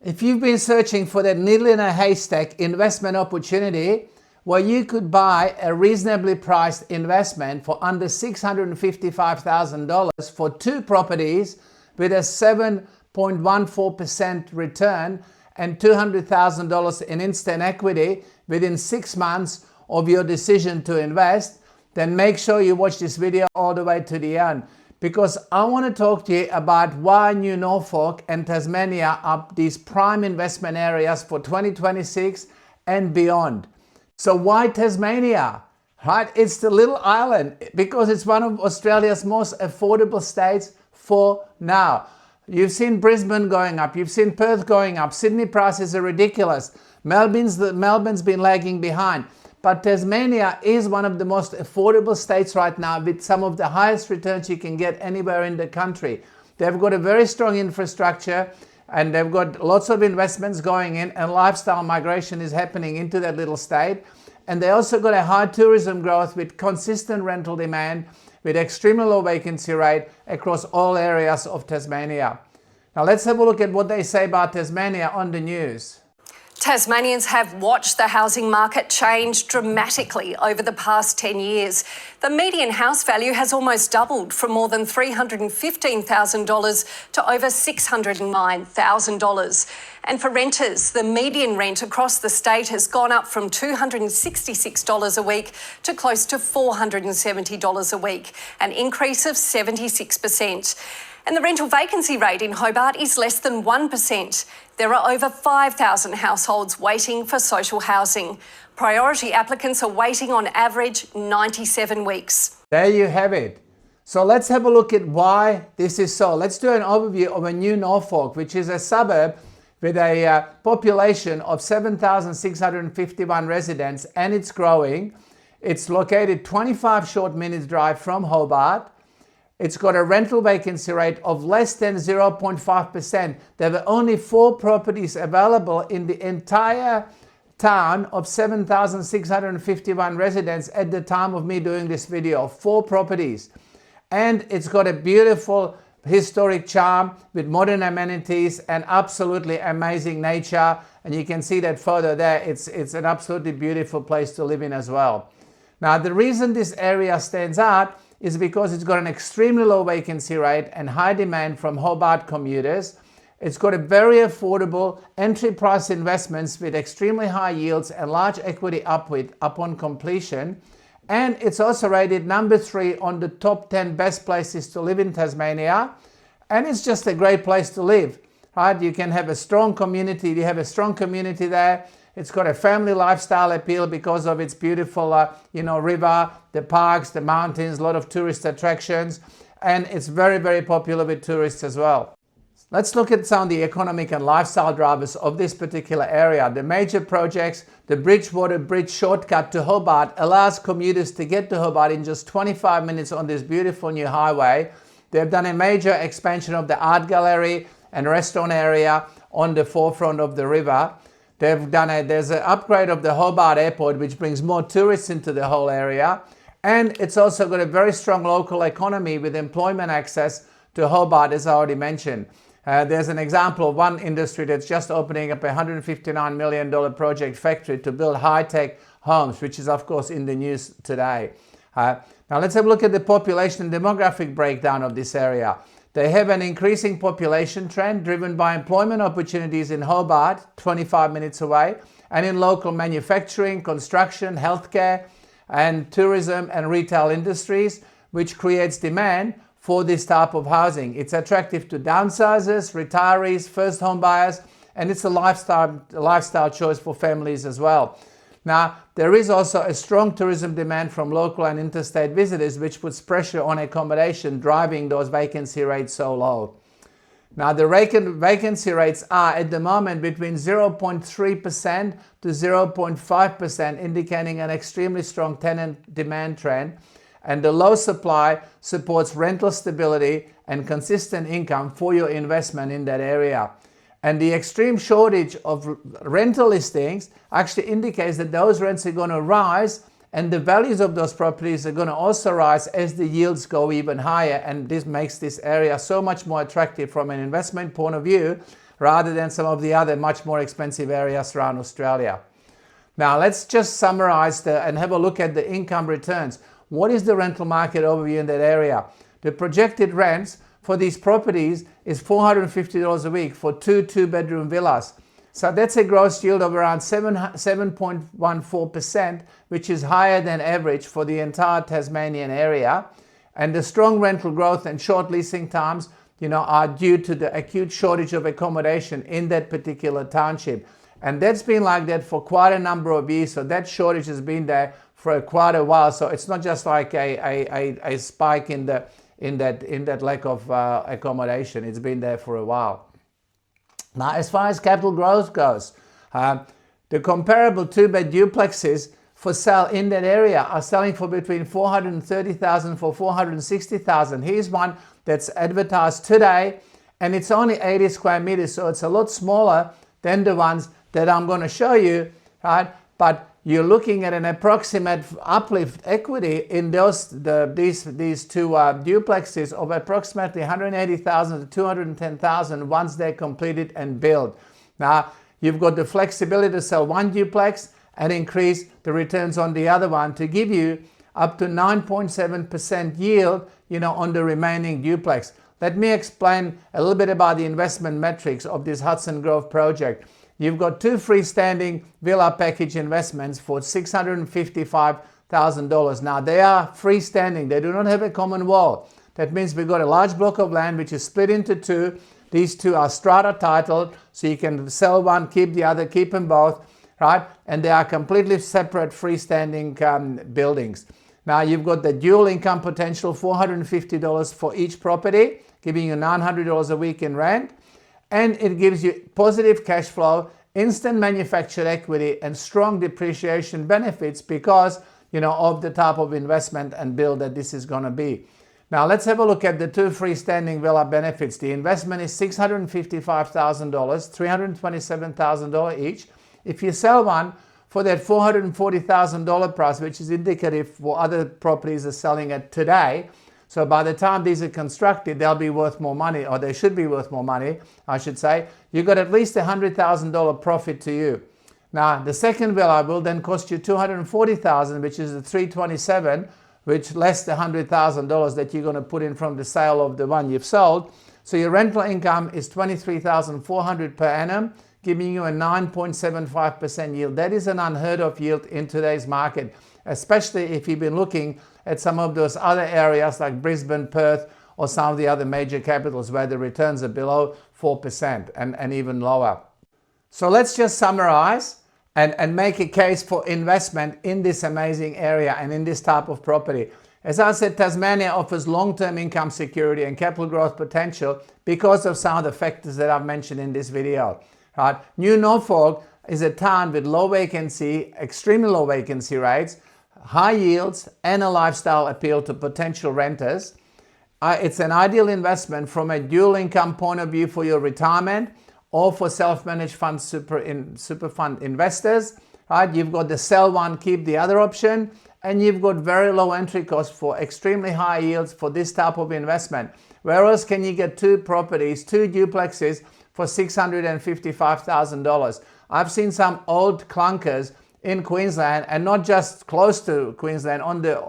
If you've been searching for that needle in a haystack investment opportunity where you could buy a reasonably priced investment for under $655,000 for 2 properties with a 7.14% return and $200,000 in instant equity within 6 months of your decision to invest, then make sure you watch this video all the way to the end, because I want to talk to you about why New Norfolk and Tasmania are these prime investment areas for 2026 and beyond. So why Tasmania? Right? It's the little island because it's one of Australia's most affordable states for now. You've seen Brisbane going up, you've seen Perth going up, Sydney prices are ridiculous, Melbourne's been lagging behind. But Tasmania is one of the most affordable states right now with some of the highest returns you can get anywhere in the country. They've got a very strong infrastructure and they've got lots of investments going in, and lifestyle migration is happening into that little state. And they also got a high tourism growth with consistent rental demand, with extremely low vacancy rate across all areas of Tasmania. Now let's have a look at what they say about Tasmania on the news. Tasmanians have watched the housing market change dramatically over the past 10 years. The median house value has almost doubled from more than $315,000 to over $609,000. And for renters, the median rent across the state has gone up from $266 a week to close to $470 a week, an increase of 76%. And the rental vacancy rate in Hobart is less than 1%. There are over 5,000 households waiting for social housing. Priority applicants are waiting on average 97 weeks. There you have it. So let's have a look at why this is so. Let's do an overview of a New Norfolk, which is a suburb with a population of 7,651 residents, and it's growing. It's located 25 short minutes drive from Hobart. It's got a rental vacancy rate of less than 0.5%. There were only 4 properties available in the entire town of 7,651 residents at the time of me doing this video. 4 properties. And it's got a beautiful historic charm with modern amenities and absolutely amazing nature. And you can see that photo there. It's an absolutely beautiful place to live in as well. Now, the reason this area stands out is because it's got an extremely low vacancy rate and high demand from Hobart commuters. It's got a very affordable entry price investments with extremely high yields and large equity upon completion. And it's also rated number 3 on the top 10 best places to live in Tasmania. And it's just a great place to live, right? You can have a strong community. You have a strong community there. It's got a family lifestyle appeal because of its beautiful, river, the parks, the mountains, a lot of tourist attractions, and it's very, very popular with tourists as well. Let's look at some of the economic and lifestyle drivers of this particular area. The major projects, the Bridgewater Bridge shortcut to Hobart allows commuters to get to Hobart in just 25 minutes on this beautiful new highway. They've done a major expansion of the art gallery and restaurant area on the forefront of the river. There's an upgrade of the Hobart Airport, which brings more tourists into the whole area. And it's also got a very strong local economy with employment access to Hobart, as I already mentioned. There's an example of one industry that's just opening up a $159 million project factory to build high-tech homes, which is, of course, in the news today. Now, let's have a look at the population and demographic breakdown of this area. They have an increasing population trend driven by employment opportunities in Hobart, 25 minutes away, and in local manufacturing, construction, healthcare, and tourism and retail industries, which creates demand for this type of housing. It's attractive to downsizers, retirees, first home buyers, and it's a lifestyle choice for families as well. Now, there is also a strong tourism demand from local and interstate visitors, which puts pressure on accommodation, driving those vacancy rates so low. Now, the vacancy rates are at the moment between 0.3% to 0.5%, indicating an extremely strong tenant demand trend. And the low supply supports rental stability and consistent income for your investment in that area. And the extreme shortage of rental listings actually indicates that those rents are going to rise, and the values of those properties are going to also rise as the yields go even higher. And this makes this area so much more attractive from an investment point of view, rather than some of the other much more expensive areas around Australia. Now let's just summarize and have a look at the income returns. What is the rental market overview in that area? The projected rents for these properties is $450 a week for two-bedroom villas. So that's a gross yield of around 7.14%, which is higher than average for the entire Tasmanian area. And the strong rental growth and short leasing times, are due to the acute shortage of accommodation in that particular township. And that's been like that for quite a number of years. So that shortage has been there for quite a while. So it's not just like a spike in that lack of accommodation. It's been there for a while. Now, as far as capital growth goes, the comparable two-bed duplexes for sale in that area are selling for between $430,000 for $460,000. Here's one that's advertised today, and it's only 80 square meters, so it's a lot smaller than the ones that I'm going to show you, right? But you're looking at an approximate uplift equity in these two duplexes of approximately $180,000 to $210,000 once they're completed and built. Now, you've got the flexibility to sell one duplex and increase the returns on the other one to give you up to 9.7% yield, on the remaining duplex. Let me explain a little bit about the investment metrics of this Hudson Grove project. You've got two freestanding villa package investments for $655,000. Now, they are freestanding. They do not have a common wall. That means we've got a large block of land which is split into two. These two are strata titled, so you can sell one, keep the other, keep them both, right? And they are completely separate freestanding buildings. Now, you've got the dual income potential, $450 for each property, giving you $900 a week in rent. And it gives you positive cash flow, instant manufactured equity, and strong depreciation benefits because, of the type of investment and build that this is going to be. Now, let's have a look at the two freestanding villa benefits. The investment is $655,000, $327,000 each. If you sell one for that $440,000 price, which is indicative for other properties are selling at today, so by the time these are constructed, they'll be worth more money, or they should be worth more money, I should say. You've got at least $100,000 profit to you. Now, the second villa will then cost you $240,000, which is the $327,000, which less the $100,000 that you're going to put in from the sale of the one you've sold. So your rental income is $23,400 per annum, giving you a 9.75% yield. That is an unheard of yield in today's market, especially if you've been looking at some of those other areas like Brisbane, Perth, or some of the other major capitals where the returns are below 4% and even lower. So let's just summarize and make a case for investment in this amazing area and in this type of property. As I said, Tasmania offers long-term income security and capital growth potential because of some of the factors that I've mentioned in this video. Right? New Norfolk is a town with low vacancy, extremely low vacancy rates, high yields, and a lifestyle appeal to potential renters. It's an ideal investment from a dual income point of view for your retirement or for self-managed fund super fund investors. Right? You've got the sell one, keep the other option, and you've got very low entry costs for extremely high yields for this type of investment. Where else can you get two properties, two duplexes for $655,000? I've seen some old clunkers in Queensland, and not just close to Queensland, on the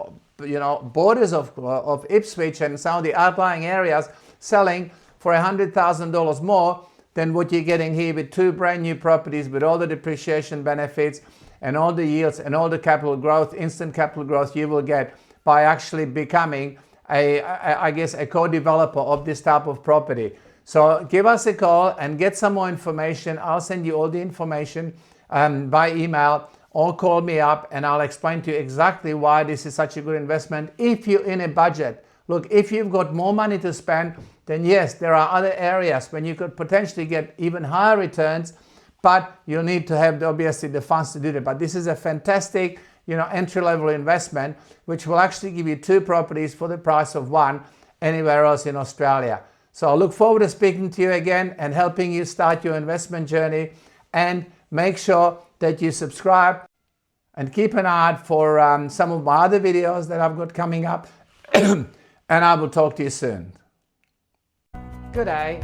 borders of Ipswich and some of the outlying areas, selling for $100,000 more than what you're getting here with two brand new properties with all the depreciation benefits and all the yields and all the capital growth, instant capital growth you will get by actually becoming a co-developer of this type of property. So give us a call and get some more information. I'll send you all the information by email, or call me up and I'll explain to you exactly why this is such a good investment if you're in a budget. Look, if you've got more money to spend, then yes, there are other areas when you could potentially get even higher returns, but you'll need to have obviously the funds to do that. But this is a fantastic, entry-level investment, which will actually give you two properties for the price of one anywhere else in Australia. So I look forward to speaking to you again and helping you start your investment journey. And make sure that you subscribe and keep an eye out for some of my other videos that I've got coming up. And I will talk to you soon. Good day.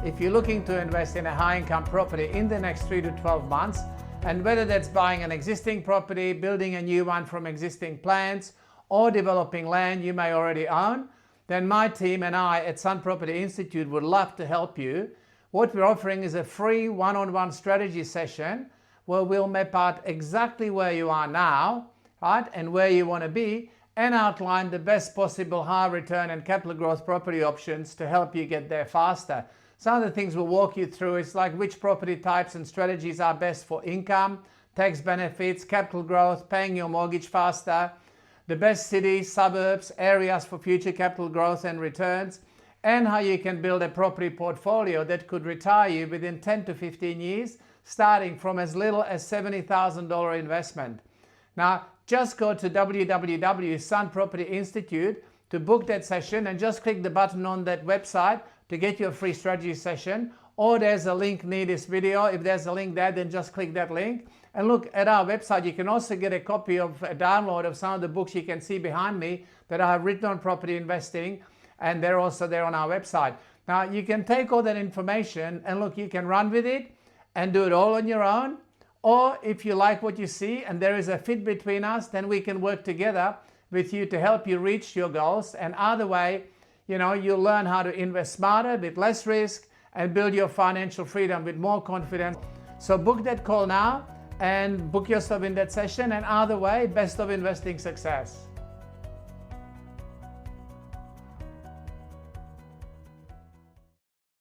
if you're looking to invest in a high-income property in the next 3 to 12 months, and whether that's buying an existing property, building a new one from existing plans, or developing land you may already own, then my team and I at Sun Property Institute would love to help you. What we're offering is a free one-on-one strategy session where we'll map out exactly where you are now, right, and where you want to be, and outline the best possible high return and capital growth property options to help you get there faster. Some of the things we'll walk you through is like which property types and strategies are best for income, tax benefits, capital growth, paying your mortgage faster, the best cities, suburbs, areas for future capital growth and returns, and how you can build a property portfolio that could retire you within 10 to 15 years, starting from as little as $70,000 investment. Now, just go to www.Sun Property Institute to book that session and just click the button on that website to get your free strategy session, or there's a link near this video. If there's a link there, then just click that link. And look at our website. You can also get a copy of a download of some of the books you can see behind me that I have written on property investing, and they're also there on our website. Now, you can take all that information and look, you can run with it and do it all on your own. Or if you like what you see and there is a fit between us, then we can work together with you to help you reach your goals. And either way, you'll learn how to invest smarter with less risk and build your financial freedom with more confidence. So book that call now and book yourself in that session. And either way, best of investing success.